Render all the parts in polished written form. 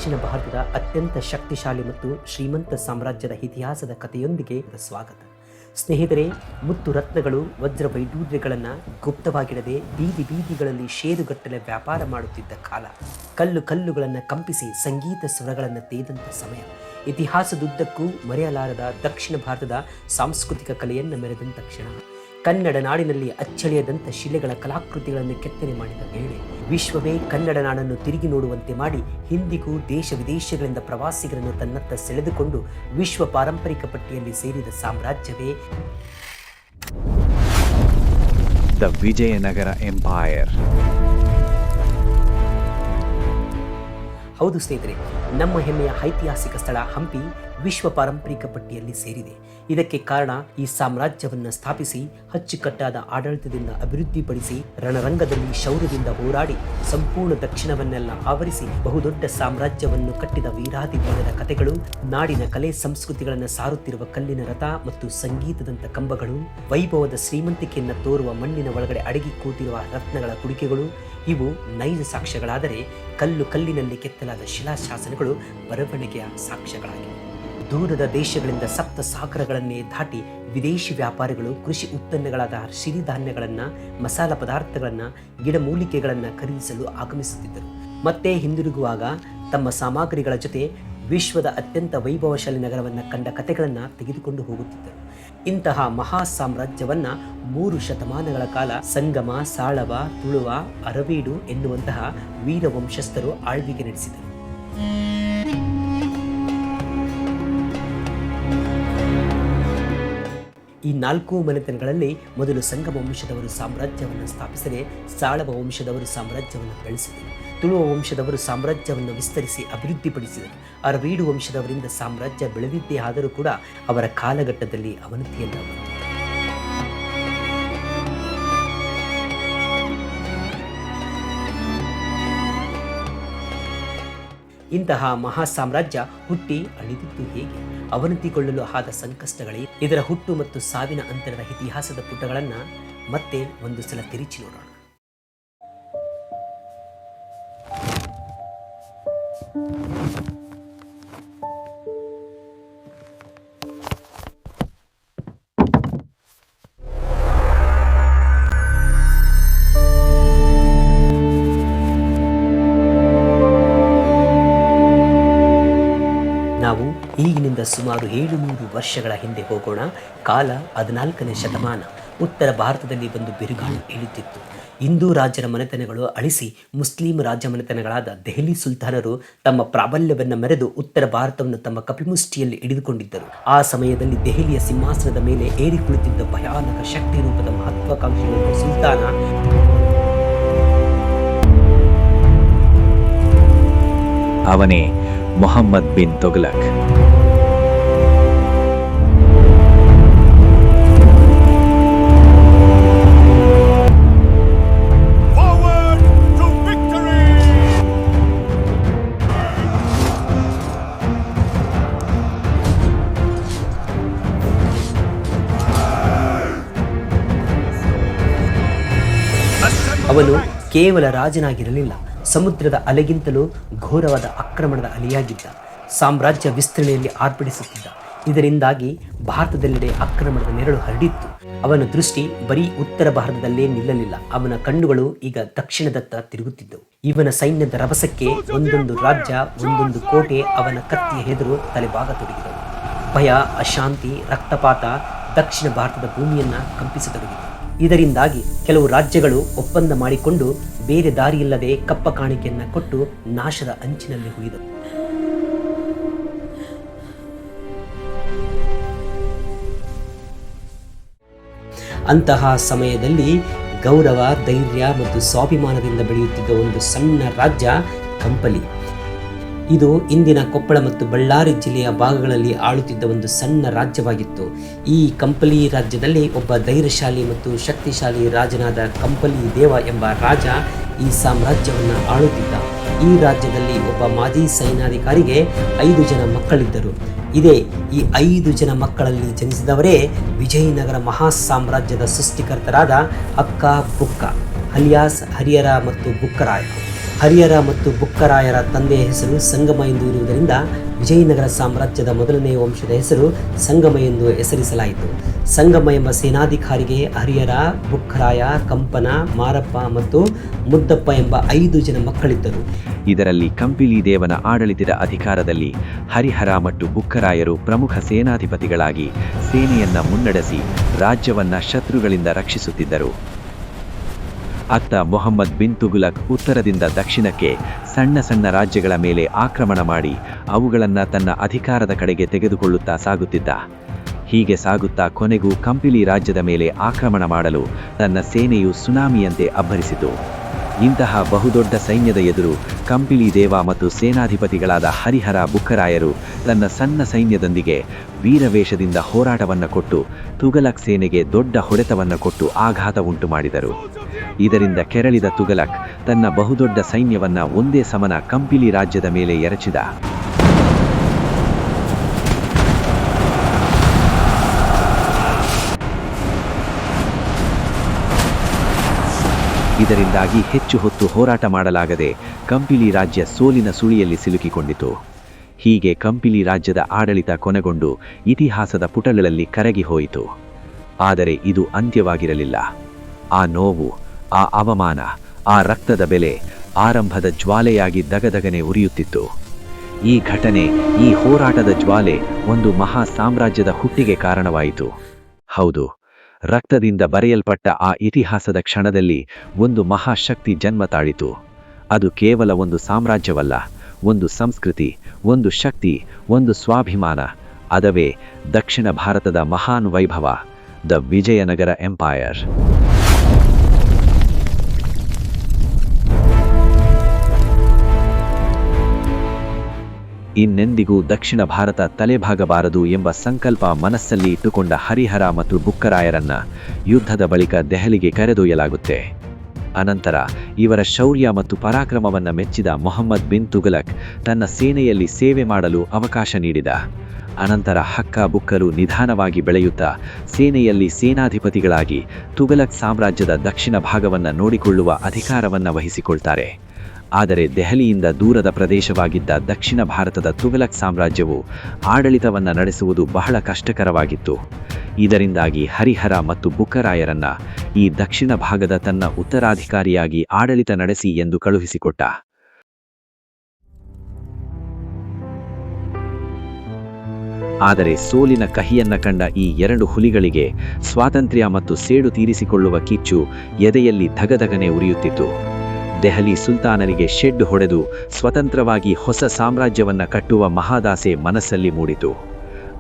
ದಕ್ಷಿಣ ಭಾರತದ ಅತ್ಯಂತ ಶಕ್ತಿಶಾಲಿ ಮತ್ತು ಶ್ರೀಮಂತ ಸಾಮ್ರಾಜ್ಯದ ಇತಿಹಾಸದ ಕಥೆಯೊಂದಿಗೆ ಸ್ವಾಗತ. ಸ್ನೇಹಿತರೆ, ಮುತ್ತು ರತ್ನಗಳು, ವಜ್ರ ವೈಡೂರ್ಯಗಳನ್ನು ಗುಪ್ತವಾಗಿಡದೆ ಬೀದಿ ಬೀದಿಗಳಲ್ಲಿ ಷೇರುಗಟ್ಟಲೆ ವ್ಯಾಪಾರ ಮಾಡುತ್ತಿದ್ದ ಕಾಲ, ಕಲ್ಲು ಕಲ್ಲುಗಳನ್ನು ಕಂಪಿಸಿ ಸಂಗೀತ ಸ್ವರಗಳನ್ನು ತೇದಂಥ ಸಮಯ, ಇತಿಹಾಸದುದ್ದಕ್ಕೂ ಮರೆಯಲಾರದ ದಕ್ಷಿಣ ಭಾರತದ ಸಾಂಸ್ಕೃತಿಕ ಕಲೆಯನ್ನು ಮೆರೆದಂಥ ಕ್ಷಣ, ಕನ್ನಡ ನಾಡಿನಲ್ಲಿ ಅಚ್ಚಳಿಯದಂಥ ಶಿಲೆಗಳ ಕಲಾಕೃತಿಗಳನ್ನು ಕೆತ್ತನೆ ಮಾಡಿದ ವೇಳೆ, ವಿಶ್ವವೇ ಕನ್ನಡ ನಾಡನ್ನು ತಿರುಗಿ ನೋಡುವಂತೆ ಮಾಡಿ ಇಂದಿಗೂ ದೇಶ ವಿದೇಶಗಳಿಂದ ಪ್ರವಾಸಿಗರನ್ನು ತನ್ನತ್ತ ಸೆಳೆದುಕೊಂಡು ವಿಶ್ವ ಪಾರಂಪರಿಕ ಪಟ್ಟಿಯಲ್ಲಿ ಸೇರಿದ ಸಾಮ್ರಾಜ್ಯವೇ ದ ವಿಜಯನಗರ ಎಂಪೈರ್. ಹೌದು ಸ್ನೇಹಿತರೆ, ನಮ್ಮ ಹೆಮ್ಮೆಯ ಐತಿಹಾಸಿಕ ಸ್ಥಳ ಹಂಪಿ ವಿಶ್ವ ಪಾರಂಪರಿಕ ಪಟ್ಟಿಯಲ್ಲಿ ಸೇರಿದೆ. ಇದಕ್ಕೆ ಕಾರಣ ಈ ಸಾಮ್ರಾಜ್ಯವನ್ನು ಸ್ಥಾಪಿಸಿ ಅಚ್ಚುಕಟ್ಟಾದ ಆಡಳಿತದಿಂದ ಅಭಿವೃದ್ಧಿಪಡಿಸಿ ರಣರಂಗದಲ್ಲಿ ಶೌರ್ಯದಿಂದ ಹೋರಾಡಿ ಸಂಪೂರ್ಣ ದಕ್ಷಿಣವನ್ನೆಲ್ಲ ಆವರಿಸಿ ಬಹುದೊಡ್ಡ ಸಾಮ್ರಾಜ್ಯವನ್ನು ಕಟ್ಟಿದ ವೀರಾದಿ ವೀರರ ಕಥೆಗಳು, ನಾಡಿನ ಕಲೆ ಸಂಸ್ಕೃತಿಗಳನ್ನು ಸಾರುತ್ತಿರುವ ಕಲ್ಲಿನ ರಥ ಮತ್ತು ಸಂಗೀತದಂಥ ಕಂಬಗಳು, ವೈಭವದ ಶ್ರೀಮಂತಿಕೆಯನ್ನು ತೋರುವ ಮಣ್ಣಿನ ಒಳಗಡೆ ಅಡಗಿ ಕೂತಿರುವ ರತ್ನಗಳ ಕುಡಿಕೆಗಳು ಇವು ನೈಜ ಸಾಕ್ಷ್ಯಗಳಾದರೆ, ಕಲ್ಲು ಕಲ್ಲಿನಲ್ಲಿ ಕೆತ್ತಲಾದ ಶಿಲಾಶಾಸನಗಳು ಬರವಣಿಗೆಯ ಸಾಕ್ಷ್ಯಗಳಾಗಿವೆ. ದೂರದ ದೇಶಗಳಿಂದ ಸಪ್ತ ಸಾಗರಗಳನ್ನೇ ದಾಟಿ ವಿದೇಶಿ ವ್ಯಾಪಾರಿಗಳು ಕೃಷಿ ಉತ್ಪನ್ನಗಳಾದ ಸಿರಿಧಾನ್ಯಗಳನ್ನು, ಮಸಾಲ ಪದಾರ್ಥಗಳನ್ನು, ಗಿಡಮೂಲಿಕೆಗಳನ್ನು ಖರೀದಿಸಲು ಆಗಮಿಸುತ್ತಿದ್ದರು. ಮತ್ತೆ ಹಿಂದಿರುಗುವಾಗ ತಮ್ಮ ಸಾಮಗ್ರಿಗಳ ಜೊತೆ ವಿಶ್ವದ ಅತ್ಯಂತ ವೈಭವಶಾಲಿ ನಗರವನ್ನು ಕಂಡ ಕಥೆಗಳನ್ನು ತೆಗೆದುಕೊಂಡು ಹೋಗುತ್ತಿದ್ದರು. ಇಂತಹ ಮಹಾ ಸಾಮ್ರಾಜ್ಯವನ್ನ 3 ಶತಮಾನಗಳ ಕಾಲ ಸಂಗಮ, ಸಾಳವ, ತುಳುವ, ಅರವೀಡು ಎನ್ನುವಂತಹ ವೀರ ವಂಶಸ್ಥರು ಆಳ್ವಿಕೆ ನಡೆಸಿದರು. ಈ 4 ಮನೆತನಗಳಲ್ಲಿ ಮೊದಲು ಸಂಗಮ ವಂಶದವರು ಸಾಮ್ರಾಜ್ಯವನ್ನು ಸ್ಥಾಪಿಸದೆ, ಸಾಳವ ವಂಶದವರು ಸಾಮ್ರಾಜ್ಯವನ್ನು ಬೆಳೆಸಿದರು. ತುಳುವ ವಂಶದವರು ಸಾಮ್ರಾಜ್ಯವನ್ನು ವಿಸ್ತರಿಸಿ ಅಭಿವೃದ್ಧಿಪಡಿಸಿದರು. ಅರವೀಡು ವಂಶದವರಿಂದ ಸಾಮ್ರಾಜ್ಯ ಬೆಳೆದಿದ್ದೇ ಆದರೂ ಕೂಡ ಅವರ ಕಾಲಘಟ್ಟದಲ್ಲಿ ಅವನತಿಯಲ್ಲ. ಇಂತಹ ಮಹಾ ಸಾಮ್ರಾಜ್ಯ ಹುಟ್ಟಿ ಅಳಿದಿದ್ದು ಹೇಗೆ? ಅವನತಿಗೊಳ್ಳಲು ಆದ ಸಂಕಷ್ಟಗಳೇ? ಇದರ ಹುಟ್ಟು ಮತ್ತು ಸಾವಿನ ಅಂತರದ ಇತಿಹಾಸದ ಪುಟಗಳನ್ನು ಮತ್ತೆ ಒಂದು ಸಲ ತಿರುಚಿ ನೋಡೋಣ. ನಾವು ಈಗಿನಿಂದ ಸುಮಾರು 700 ವರ್ಷಗಳ ಹಿಂದೆ ಹೋಗೋಣ. ಕಾಲ 14ನೇ ಶತಮಾನ. ಉತ್ತರ ಭಾರತದಲ್ಲಿ ಒಂದು ಬಿರುಗಾಳಿ ಇಳಿತಿತ್ತು. ಹಿಂದೂ ರಾಜರ ಮನೆತನಗಳು ಅಳಿಸಿ ಮುಸ್ಲಿಂ ರಾಜ ಮನೆತನಗಳಾದ ದೆಹಲಿ ಸುಲ್ತಾನರು ತಮ್ಮ ಪ್ರಾಬಲ್ಯವನ್ನು ಮೆರೆದು ಉತ್ತರ ಭಾರತವನ್ನು ತಮ್ಮ ಕಪಿಮುಷ್ಟಿಯಲ್ಲಿ ಹಿಡಿದುಕೊಂಡಿದ್ದರು. ಆ ಸಮಯದಲ್ಲಿ ದೆಹಲಿಯ ಸಿಂಹಾಸನದ ಮೇಲೆ ಏರಿ ಕುಳಿತಿದ್ದ ಭಯಾನಕ ಶಕ್ತಿ ರೂಪದ ಮಹತ್ವಾಕಾಂಕ್ಷಿ ಸುಲ್ತಾನ ಅವನೇ ಮೊಹಮ್ಮದ್ ಬಿನ್ ತುಘಲಕ್. ಅವನು ಕೇವಲ ರಾಜನಾಗಿರಲಿಲ್ಲ, ಸಮುದ್ರದ ಅಲೆಗಿಂತಲೂ ಘೋರವಾದ ಆಕ್ರಮಣದ ಅಲೆಯಾಗಿದ್ದ. ಸಾಮ್ರಾಜ್ಯ ವಿಸ್ತರಣೆಯಲ್ಲಿ ಆರ್ಭಟಿಸುತ್ತಿದ್ದ. ಇದರಿಂದಾಗಿ ಭಾರತದೆಲ್ಲೆಡೆ ಆಕ್ರಮಣದ ನೆರಳು ಹರಡಿತ್ತು. ಅವನ ದೃಷ್ಟಿ ಬರೀ ಉತ್ತರ ಭಾರತದಲ್ಲೇ ನಿಲ್ಲಲಿಲ್ಲ. ಅವನ ಕಣ್ಣುಗಳು ಈಗ ದಕ್ಷಿಣದತ್ತ ತಿರುಗುತ್ತಿದ್ದವು. ಇವನ ಸೈನ್ಯದ ರಭಸಕ್ಕೆ ಒಂದೊಂದು ರಾಜ್ಯ, ಒಂದೊಂದು ಕೋಟೆ ಅವನ ಕತ್ತಿಯ ಎದುರು ತಲೆಬಾಗತೊಡಗಿದವು. ಭಯ, ಅಶಾಂತಿ, ರಕ್ತಪಾತ ದಕ್ಷಿಣ ಭಾರತದ ಭೂಮಿಯನ್ನ ಕಂಪಿಸತೊಡಗಿತು. ಇದರಿಂದಾಗಿ ಕೆಲವು ರಾಜ್ಯಗಳು ಒಪ್ಪಂದ ಮಾಡಿಕೊಂಡು ಬೇರೆ ದಾರಿಯಿಲ್ಲದೆ ಕಪ್ಪ ಕಾಣಿಕೆಯನ್ನು ಕೊಟ್ಟು ನಾಶದ ಅಂಚಿನಲ್ಲಿ ಹುಯಿದವು. ಅಂತಹ ಸಮಯದಲ್ಲಿ ಗೌರವ, ಧೈರ್ಯ ಮತ್ತು ಸ್ವಾಭಿಮಾನದಿಂದ ಬೆಳೆಯುತ್ತಿದ್ದ ಒಂದು ಸಣ್ಣ ರಾಜ್ಯ ಕಂಪಲಿ. ಇದು ಇಂದಿನ ಕೊಪ್ಪಳ ಮತ್ತು ಬಳ್ಳಾರಿ ಜಿಲ್ಲೆಯ ಭಾಗಗಳಲ್ಲಿ ಆಳುತ್ತಿದ್ದ ಒಂದು ಸಣ್ಣ ರಾಜ್ಯವಾಗಿತ್ತು. ಈ ಕಂಪಲಿ ರಾಜ್ಯದಲ್ಲಿ ಒಬ್ಬ ಧೈರ್ಯಶಾಲಿ ಮತ್ತು ಶಕ್ತಿಶಾಲಿ ರಾಜನಾದ ಕಂಪಲಿ ದೇವ ಎಂಬ ರಾಜ ಈ ಸಾಮ್ರಾಜ್ಯವನ್ನು ಆಳುತ್ತಿದ್ದ. ಈ ರಾಜ್ಯದಲ್ಲಿ ಒಬ್ಬ ಮಾಜಿ ಸೈನ್ಯಾಧಿಕಾರಿಗೆ 5 ಜನ ಮಕ್ಕಳಿದ್ದರು. ಇದೇ ಈ 5 ಜನ ಮಕ್ಕಳಲ್ಲಿ ಜನಿಸಿದವರೇ ವಿಜಯನಗರ ಮಹಾ ಸಾಮ್ರಾಜ್ಯದ ಸೃಷ್ಟಿಕರ್ತರಾದ ಅಕ್ಕ ಬುಕ್ಕ ಅಲಿಯಾಸ್ ಹರಿಹರ ಮತ್ತು ಬುಕ್ಕರಾಯ. ಹರಿಹರ ಮತ್ತು ಬುಕ್ಕರಾಯರ ತಂದೆಯ ಹೆಸರು ಸಂಗಮ ಎಂದು ಇರುವುದರಿಂದ ವಿಜಯನಗರ ಸಾಮ್ರಾಜ್ಯದ ಮೊದಲನೇ ವಂಶದ ಹೆಸರು ಸಂಗಮ ಎಂದು ಹೆಸರಿಸಲಾಯಿತು. ಸಂಗಮ ಎಂಬ ಸೇನಾಧಿಕಾರಿಗೆ ಹರಿಹರ, ಬುಕ್ಕರಾಯ, ಕಂಪನ, ಮಾರಪ್ಪ ಮತ್ತು ಮುದ್ದಪ್ಪ ಎಂಬ 5 ಜನ ಮಕ್ಕಳಿದ್ದರು. ಇದರಲ್ಲಿ ಕಂಪಿಲಿ ದೇವನ ಆಡಳಿತದ ಅಧಿಕಾರದಲ್ಲಿ ಹರಿಹರ ಮತ್ತು ಬುಕ್ಕರಾಯರು ಪ್ರಮುಖ ಸೇನಾಧಿಪತಿಗಳಾಗಿ ಸೇನೆಯನ್ನ ಮುನ್ನಡೆಸಿ ರಾಜ್ಯವನ್ನ ಶತ್ರುಗಳಿಂದ ರಕ್ಷಿಸುತ್ತಿದ್ದರು. ಅತ್ತ ಮೊಹಮ್ಮದ್ ಬಿನ್ ತುಘಲಕ್ ಉತ್ತರದಿಂದ ದಕ್ಷಿಣಕ್ಕೆ ಸಣ್ಣ ಸಣ್ಣ ರಾಜ್ಯಗಳ ಮೇಲೆ ಆಕ್ರಮಣ ಮಾಡಿ ಅವುಗಳನ್ನು ತನ್ನ ಅಧಿಕಾರದ ಕಡೆಗೆ ತೆಗೆದುಕೊಳ್ಳುತ್ತಾ ಸಾಗುತ್ತಿದ್ದ. ಹೀಗೆ ಸಾಗುತ್ತಾ ಕೊನೆಗೂ ಕಂಪಿಲಿ ರಾಜ್ಯದ ಮೇಲೆ ಆಕ್ರಮಣ ಮಾಡಲು ತನ್ನ ಸೇನೆಯು ಸುನಾಮಿಯಂತೆ ಅಬ್ಬರಿಸಿತು. ಇಂತಹ ಬಹುದೊಡ್ಡ ಸೈನ್ಯದ ಎದುರು ಕಂಪಿಲಿ ದೇವ ಮತ್ತು ಸೇನಾಧಿಪತಿಗಳಾದ ಹರಿಹರ, ಬುಕ್ಕರಾಯರು ತನ್ನ ಸಣ್ಣ ಸೈನ್ಯದೊಂದಿಗೆ ವೀರವೇಷದಿಂದ ಹೋರಾಟವನ್ನು ಕೊಟ್ಟು ತುಘಲಕ್ ಸೇನೆಗೆ ದೊಡ್ಡ ಹೊಡೆತವನ್ನು ಕೊಟ್ಟು ಆಘಾತ ಉಂಟು ಮಾಡಿದರು. ಇದರಿಂದ ಕೆರಳಿದ ತುಘಲಕ್ ತನ್ನ ಬಹುದೊಡ್ಡ ಸೈನ್ಯವನ್ನ ಒಂದೇ ಸಮನ ಕಂಪಿಲಿ ರಾಜ್ಯದ ಮೇಲೆ ಎರಚಿದ. ಇದರಿಂದಾಗಿ ಹೆಚ್ಚು ಹೊತ್ತು ಹೋರಾಟ ಮಾಡಲಾಗದೆ ಕಂಪಿಲಿ ರಾಜ್ಯ ಸೋಲಿನ ಸುಳಿಯಲ್ಲಿ ಸಿಲುಕಿಕೊಂಡಿತು. ಹೀಗೆ ಕಂಪಿಲಿ ರಾಜ್ಯದ ಆಡಳಿತ ಕೊನೆಗೊಂಡು ಇತಿಹಾಸದ ಪುಟಗಳಲ್ಲಿ ಕರಗಿ ಹೋಯಿತು. ಆದರೆ ಇದು ಅಂತ್ಯವಾಗಿರಲಿಲ್ಲ. ಆ ನೋವು, ಆ ಅವಮಾನ, ಆ ರಕ್ತದ ಬೆಲೆ ಆರಂಭದ ಜ್ವಾಲೆಯಾಗಿ ದಗದಗನೆ ಉರಿಯುತ್ತಿತ್ತು. ಈ ಘಟನೆ, ಈ ಹೋರಾಟದ ಜ್ವಾಲೆ ಒಂದು ಮಹಾ ಸಾಮ್ರಾಜ್ಯದ ಹುಟ್ಟಿಗೆ ಕಾರಣವಾಯಿತು. ಹೌದು, ರಕ್ತದಿಂದ ಬರೆಯಲ್ಪಟ್ಟ ಆ ಇತಿಹಾಸದ ಕ್ಷಣದಲ್ಲಿ ಒಂದು ಮಹಾಶಕ್ತಿ ಜನ್ಮ ತಾಳಿತು. ಅದು ಕೇವಲ ಒಂದು ಸಾಮ್ರಾಜ್ಯವಲ್ಲ, ಒಂದು ಸಂಸ್ಕೃತಿ, ಒಂದು ಶಕ್ತಿ, ಒಂದು ಸ್ವಾಭಿಮಾನ. ಅದವೇ ದಕ್ಷಿಣ ಭಾರತದ ಮಹಾನ್ ವೈಭವ, ದ ವಿಜಯನಗರ ಎಂಪೈರ್. ಇನ್ನೆಂದಿಗೂ ದಕ್ಷಿಣ ಭಾರತ ತಲೆಬಾಗಬಾರದು ಎಂಬ ಸಂಕಲ್ಪ ಮನಸ್ಸಲ್ಲಿ ಇಟ್ಟುಕೊಂಡ ಹರಿಹರ ಮತ್ತು ಬುಕ್ಕರಾಯರನ್ನ ಯುದ್ಧದ ಬಳಿಕ ದೆಹಲಿಗೆ ಕರೆದೊಯ್ಯಲಾಗುತ್ತೆ. ಅನಂತರ ಇವರ ಶೌರ್ಯ ಮತ್ತು ಪರಾಕ್ರಮವನ್ನು ಮೆಚ್ಚಿದ ಮೊಹಮ್ಮದ್ ಬಿನ್ ತುಘಲಕ್ ತನ್ನ ಸೇನೆಯಲ್ಲಿ ಸೇವೆ ಮಾಡಲು ಅವಕಾಶ ನೀಡಿದ. ಅನಂತರ ಹಕ್ಕ ಬುಕ್ಕರು ನಿಧಾನವಾಗಿ ಬೆಳೆಯುತ್ತಾ ಸೇನೆಯಲ್ಲಿ ಸೇನಾಧಿಪತಿಗಳಾಗಿ ತುಘಲಕ್ ಸಾಮ್ರಾಜ್ಯದ ದಕ್ಷಿಣ ಭಾಗವನ್ನು ನೋಡಿಕೊಳ್ಳುವ ಅಧಿಕಾರವನ್ನು ವಹಿಸಿಕೊಳ್ತಾರೆ. ಆದರೆ ದೆಹಲಿಯಿಂದ ದೂರದ ಪ್ರದೇಶವಾಗಿದ್ದ ದಕ್ಷಿಣ ಭಾರತದ ತುಘಲಕ್ ಸಾಮ್ರಾಜ್ಯವು ಆಡಳಿತವನ್ನು ನಡೆಸುವುದು ಬಹಳ ಕಷ್ಟಕರವಾಗಿತ್ತು. ಇದರಿಂದಾಗಿ ಹರಿಹರ ಮತ್ತು ಬುಕ್ಕರಾಯರನ್ನ ಈ ದಕ್ಷಿಣ ಭಾಗದ ತನ್ನ ಉತ್ತರಾಧಿಕಾರಿಯಾಗಿ ಆಡಳಿತ ನಡೆಸಿ ಎಂದು ಕಳುಹಿಸಿಕೊಟ್ಟ. ಆದರೆ ಸೋಲಿನ ಕಹಿಯನ್ನ ಕಂಡ ಈ 2 ಹುಲಿಗಳಿಗೆ ಸ್ವಾತಂತ್ರ್ಯ ಮತ್ತು ಸೇಡು ತೀರಿಸಿಕೊಳ್ಳುವ ಕಿಚ್ಚು ಎದೆಯಲ್ಲಿ ಧಗಧಗನೆ ಉರಿಯುತ್ತಿತ್ತು. ದೆಹಲಿ ಸುಲ್ತಾನರಿಗೆ ಶೆಡ್ ಹೊಡೆದು ಸ್ವತಂತ್ರವಾಗಿ ಹೊಸ ಸಾಮ್ರಾಜ್ಯವನ್ನ ಕಟ್ಟುವ ಮಹಾದಾಸೆ ಮನಸ್ಸಲ್ಲಿ ಮೂಡಿತು.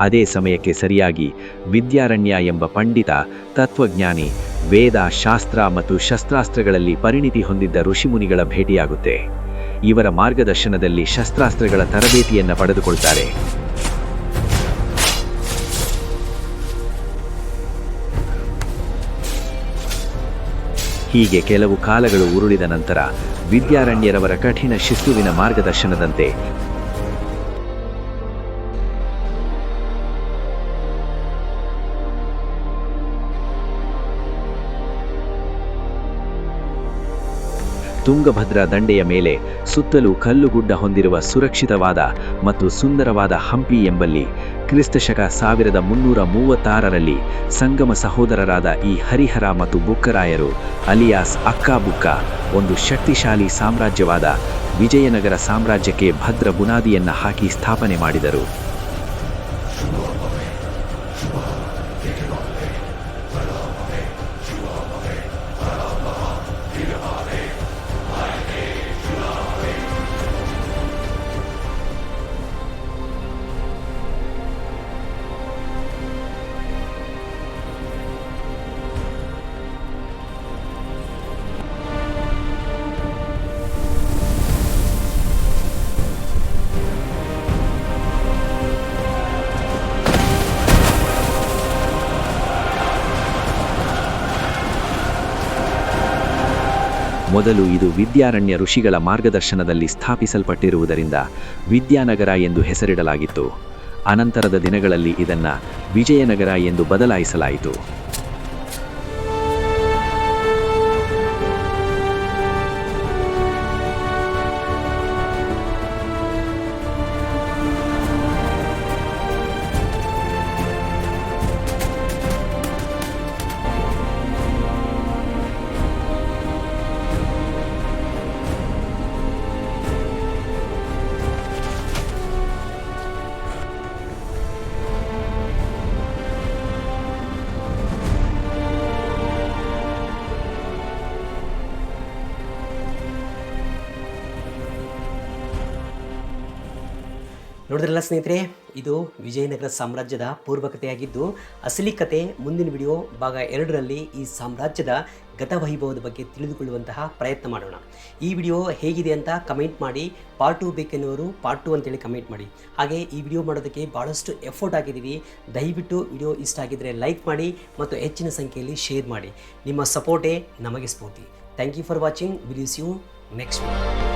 ಅದೇ ಸಮಯಕ್ಕೆ ಸರಿಯಾಗಿ ವಿದ್ಯಾರಣ್ಯ ಎಂಬ ಪಂಡಿತ, ತತ್ವಜ್ಞಾನಿ, ವೇದ, ಶಾಸ್ತ್ರ ಮತ್ತು ಶಸ್ತ್ರಾಸ್ತ್ರಗಳಲ್ಲಿ ಪರಿಣಿತಿ ಹೊಂದಿದ್ದ ಋಷಿಮುನಿಗಳ ಭೇಟಿಯಾಗುತ್ತೆ. ಇವರ ಮಾರ್ಗದರ್ಶನದಲ್ಲಿ ಶಸ್ತ್ರಾಸ್ತ್ರಗಳ ತರಬೇತಿಯನ್ನು ಪಡೆದುಕೊಳ್ತಾರೆ. ಹೀಗೆ ಕೆಲವು ಕಾಲಗಳು ಉರುಳಿದ ನಂತರ ವಿದ್ಯಾರಣ್ಯರವರ ಕಠಿಣ ಶಿಸ್ತುವಿನ ಮಾರ್ಗದರ್ಶನದಂತೆ ತುಂಗಭದ್ರಾ ದಂಡೆಯ ಮೇಲೆ ಸುತ್ತಲೂ ಕಲ್ಲುಗುಡ್ಡ ಹೊಂದಿರುವ ಸುರಕ್ಷಿತವಾದ ಮತ್ತು ಸುಂದರವಾದ ಹಂಪಿ ಎಂಬಲ್ಲಿ ಕ್ರಿಸ್ತಶಕ 1336ರಲ್ಲಿ ಸಂಗಮ ಸಹೋದರರಾದ ಈ ಹರಿಹರ ಮತ್ತು ಬುಕ್ಕರಾಯರು ಅಲಿಯಾಸ್ ಅಕ್ಕ ಬುಕ್ಕ ಒಂದು ಶಕ್ತಿಶಾಲಿ ಸಾಮ್ರಾಜ್ಯವಾದ ವಿಜಯನಗರ ಸಾಮ್ರಾಜ್ಯಕ್ಕೆ ಭದ್ರ ಬುನಾದಿಯನ್ನು ಹಾಕಿ ಸ್ಥಾಪನೆ ಮಾಡಿದರು. ಮೊದಲು ಇದು ವಿದ್ಯಾರಣ್ಯ ಋಷಿಗಳ ಮಾರ್ಗದರ್ಶನದಲ್ಲಿ ಸ್ಥಾಪಿಸಲ್ಪಟ್ಟಿರುವುದರಿಂದ ವಿದ್ಯಾನಗರ ಎಂದು ಹೆಸರಿಡಲಾಗಿತ್ತು. ಅನಂತರದ ದಿನಗಳಲ್ಲಿ ಇದನ್ನು ವಿಜಯನಗರ ಎಂದು ಬದಲಾಯಿಸಲಾಯಿತು. ನೋಡಿದ್ರಲ್ಲ ಸ್ನೇಹಿತರೆ, ಇದು ವಿಜಯನಗರ ಸಾಮ್ರಾಜ್ಯದ ಪೂರ್ವಕತೆಯಾಗಿದ್ದು, ಅಸಲಿ ಕತೆ ಮುಂದಿನ ವಿಡಿಯೋ ಭಾಗ 2ರಲ್ಲಿ ಈ ಸಾಮ್ರಾಜ್ಯದ ಗತವೈಭವದ ಬಗ್ಗೆ ತಿಳಿದುಕೊಳ್ಳುವಂತಹ ಪ್ರಯತ್ನ ಮಾಡೋಣ. ಈ ವಿಡಿಯೋ ಹೇಗಿದೆ ಅಂತ ಕಮೆಂಟ್ ಮಾಡಿ. ಪಾರ್ಟ್ 2 ಬೇಕೆನ್ನುವರು ಪಾರ್ಟ್ 2 ಅಂತೇಳಿ ಕಮೆಂಟ್ ಮಾಡಿ. ಹಾಗೆ ಈ ವಿಡಿಯೋ ಮಾಡೋದಕ್ಕೆ ಭಾಳಷ್ಟು ಎಫರ್ಟ್ ಹಾಕಿದ್ದೀವಿ. ದಯವಿಟ್ಟು ವಿಡಿಯೋ ಇಷ್ಟ ಆಗಿದ್ದರೆ ಲೈಕ್ ಮಾಡಿ ಮತ್ತು ಹೆಚ್ಚಿನ ಸಂಖ್ಯೆಯಲ್ಲಿ ಶೇರ್ ಮಾಡಿ. ನಿಮ್ಮ ಸಪೋರ್ಟೇ ನಮಗೆ ಸ್ಫೂರ್ತಿ. Thank you for watching. Will you see you next video.